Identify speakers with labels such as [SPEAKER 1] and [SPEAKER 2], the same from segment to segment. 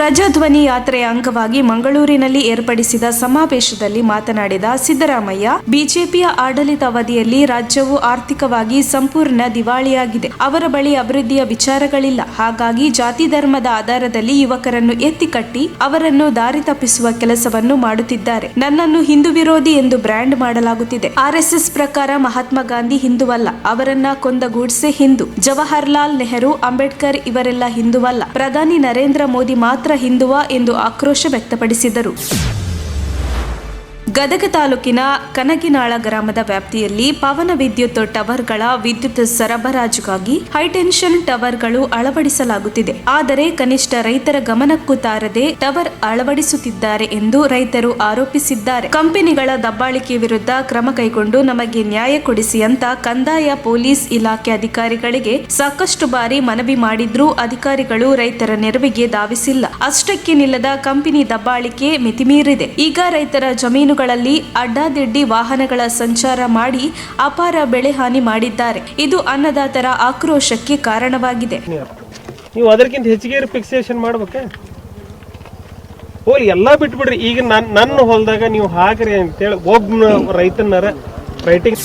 [SPEAKER 1] ಪ್ರಜಾಧ್ವನಿ ಯಾತ್ರೆಯ ಅಂಗವಾಗಿ ಮಂಗಳೂರಿನಲ್ಲಿ ಏರ್ಪಡಿಸಿದ ಸಮಾವೇಶದಲ್ಲಿ ಮಾತನಾಡಿದ ಸಿದ್ದರಾಮಯ್ಯ, ಬಿಜೆಪಿಯ ಆಡಳಿತಾವಧಿಯಲ್ಲಿ ರಾಜ್ಯವು ಆರ್ಥಿಕವಾಗಿ ಸಂಪೂರ್ಣ ದಿವಾಳಿಯಾಗಿದೆ. ಅವರ ಬಳಿ ಅಭಿವೃದ್ಧಿಯ ವಿಚಾರಗಳಿಲ್ಲ. ಹಾಗಾಗಿ ಜಾತಿ ಧರ್ಮದ ಆಧಾರದಲ್ಲಿ ಯುವಕರನ್ನು ಎತ್ತಿಕಟ್ಟಿ ಅವರನ್ನು ದಾರಿ ತಪ್ಪಿಸುವ ಕೆಲಸವನ್ನು ಮಾಡುತ್ತಿದ್ದಾರೆ. ನನ್ನನ್ನು ಹಿಂದೂ ವಿರೋಧಿ ಎಂದು ಬ್ರ್ಯಾಂಡ್ ಮಾಡಲಾಗುತ್ತಿದೆ. ಆರ್ಎಸ್ಎಸ್ ಪ್ರಕಾರ ಮಹಾತ್ಮ ಗಾಂಧಿ ಹಿಂದುವಲ್ಲ, ಅವರನ್ನ ಕೊಂದ ಗೂಡ್ಸೆ ಹಿಂದೂ. ಜವಾಹರ್ಲಾಲ್ ನೆಹರು, ಅಂಬೇಡ್ಕರ್ ಇವರೆಲ್ಲ ಹಿಂದುವಲ್ಲ. ಪ್ರಧಾನಿ ನರೇಂದ್ರ ಮೋದಿ ಮಾತ್ರ ಹಿಂದುವಾ ಎಂದು ಆಕ್ರೋಶ ವ್ಯಕ್ತಪಡಿಸಿದರು. ಗದಗ ತಾಲೂಕಿನ ಕನಗಿನಾಳ ಗ್ರಾಮದ ವ್ಯಾಪ್ತಿಯಲ್ಲಿ ಪವನ ವಿದ್ಯುತ್ ಟವರ್ಗಳ ವಿದ್ಯುತ್ ಸರಬರಾಜುಗಾಗಿ ಹೈಟೆನ್ಷನ್ ಟವರ್ಗಳು ಅಳವಡಿಸಲಾಗುತ್ತಿದೆ. ಆದರೆ ಕನಿಷ್ಠ ರೈತರ ಗಮನಕ್ಕೂ ತಾರದೆ ಟವರ್ ಅಳವಡಿಸುತ್ತಿದ್ದಾರೆ ಎಂದು ರೈತರು ಆರೋಪಿಸಿದ್ದಾರೆ. ಕಂಪನಿಗಳ ದಬ್ಬಾಳಿಕೆ ವಿರುದ್ಧ ಕ್ರಮ ಕೈಗೊಂಡು ನಮಗೆ ನ್ಯಾಯ ಕೊಡಿಸಿ ಅಂತ ಕಂದಾಯ ಪೊಲೀಸ್ ಇಲಾಖೆ ಅಧಿಕಾರಿಗಳಿಗೆ ಸಾಕಷ್ಟು ಬಾರಿ ಮನವಿ ಮಾಡಿದ್ರೂ ಅಧಿಕಾರಿಗಳು ರೈತರ ನೆರವಿಗೆ ಧಾವಿಸಿಲ್ಲ. ಅಷ್ಟಕ್ಕೆ ನಿಲ್ಲದ ಕಂಪನಿ ದಬ್ಬಾಳಿಕೆ ಮಿತಿಮೀರಿದೆ. ಈಗ ರೈತರ ಜಮೀನುಗಳಲ್ಲಿ ಅಡ್ಡಾದಿಡ್ಡಿ ವಾಹನಗಳ ಸಂಚಾರ ಮಾಡಿ ಅಪಾರ ಬೆಳೆ ಹಾನಿ ಮಾಡಿದ್ದಾರೆ. ಇದು ಅನ್ನದಾತರ ಆಕ್ರೋಶಕ್ಕೆ ಕಾರಣವಾಗಿದೆ.
[SPEAKER 2] ನೀವು ಅದಕ್ಕಿಂತ ಹೆಚ್ಚಿಗೆ ಫಿಕ್ಸೇಷನ್ ಮಾಡ್ಬೇಕೆ? ಹೋಲಿ ಎಲ್ಲ ಬಿಟ್ಬಿಡ್ರಿ. ಈಗ ನನ್ನ ಹೊಲದಾಗ ನೀವು ಹಾಕ್ರಿ ಅಂತೇಳಿ ಒಬ್ಬ ರೈತನರ ರೈಟಿಂಗ್.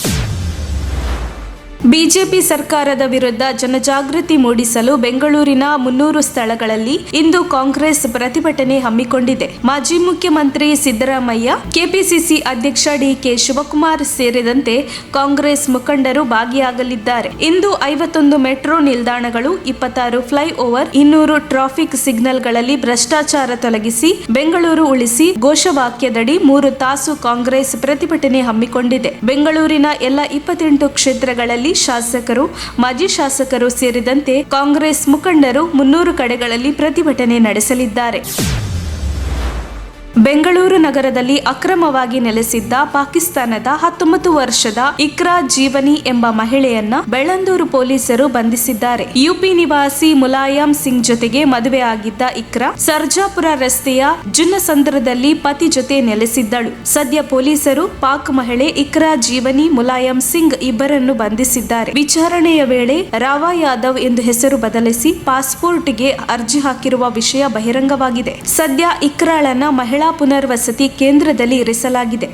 [SPEAKER 1] ಬಿಜೆಪಿ ಸರ್ಕಾರದ ವಿರುದ್ಧ ಜನಜಾಗೃತಿ ಮೂಡಿಸಲು ಬೆಂಗಳೂರಿನ 300 ಸ್ಥಳಗಳಲ್ಲಿ ಇಂದು ಕಾಂಗ್ರೆಸ್ ಪ್ರತಿಭಟನೆ ಹಮ್ಮಿಕೊಂಡಿದೆ. ಮಾಜಿ ಮುಖ್ಯಮಂತ್ರಿ ಸಿದ್ದರಾಮಯ್ಯ, ಕೆಪಿಸಿಸಿ ಅಧ್ಯಕ್ಷ ಡಿಕೆ ಶಿವಕುಮಾರ್ ಸೇರಿದಂತೆ ಕಾಂಗ್ರೆಸ್ ಮುಖಂಡರು ಭಾಗಿಯಾಗಲಿದ್ದಾರೆ. ಇಂದು 51 ಮೆಟ್ರೋ ನಿಲ್ದಾಣಗಳು, 26 ಫ್ಲೈಓವರ್, 200 ಟ್ರಾಫಿಕ್ ಸಿಗ್ನಲ್ಗಳಲ್ಲಿ ಭ್ರಷ್ಟಾಚಾರ ತೊಲಗಿಸಿ ಬೆಂಗಳೂರು ಉಳಿಸಿ ಘೋಷವಾಕ್ಯದಡಿ 3 ತಾಸು ಕಾಂಗ್ರೆಸ್ ಪ್ರತಿಭಟನೆ ಹಮ್ಮಿಕೊಂಡಿದೆ. ಬೆಂಗಳೂರಿನ ಎಲ್ಲ 28 ಕ್ಷೇತ್ರಗಳಲ್ಲಿ ಶಾಸಕರು, ಮಾಜಿ ಶಾಸಕರು ಸೇರಿದಂತೆ ಕಾಂಗ್ರೆಸ್ ಮುಖಂಡರು 300 ಕಡೆಗಳಲ್ಲಿ ಪ್ರತಿಭಟನೆ ನಡೆಸಲಿದ್ದಾರೆ. ಬೆಂಗಳೂರು ನಗರದಲ್ಲಿ ಅಕ್ರಮವಾಗಿ ನೆಲೆಸಿದ್ದ ಪಾಕಿಸ್ತಾನದ 19 ವರ್ಷದ ಇಕ್ರಾ ಜೀವನಿ ಎಂಬ ಮಹಿಳೆಯನ್ನ ಬೆಳ್ಳಂದೂರು ಪೊಲೀಸರು ಬಂಧಿಸಿದ್ದಾರೆ. ಯುಪಿ ನಿವಾಸಿ ಮುಲಾಯಂ ಸಿಂಗ್ ಜೊತೆಗೆ ಮದುವೆ ಆಗಿದ್ದ ಇಕ್ರಾ ಸರ್ಜಾಪುರ ರಸ್ತೆಯ ಜುನ್ನಸಂದ್ರದಲ್ಲಿ ಪತಿ ಜೊತೆ ನೆಲೆಸಿದ್ದಳು. ಸದ್ಯ ಪೊಲೀಸರು ಪಾಕ್ ಮಹಿಳೆ ಇಕ್ರಾ ಜೀವನಿ, ಮುಲಾಯಂ ಸಿಂಗ್ ಇಬ್ಬರನ್ನು ಬಂಧಿಸಿದ್ದಾರೆ. ವಿಚಾರಣೆಯ ವೇಳೆ ರಾವಾ ಯಾದವ್ ಎಂದು ಹೆಸರು ಬದಲಿಸಿ ಪಾಸ್ಪೋರ್ಟ್ಗೆ ಅರ್ಜಿ ಹಾಕಿರುವ ವಿಷಯ ಬಹಿರಂಗವಾಗಿದೆ. ಸದ್ಯ ಇಕ್ರಾಳನ್ನ ಮಹಿಳಾ ಪುನರ್ವಸತಿ ಕೇಂದ್ರದಲ್ಲಿ ಇರಿಸಲಾಗಿದೆ.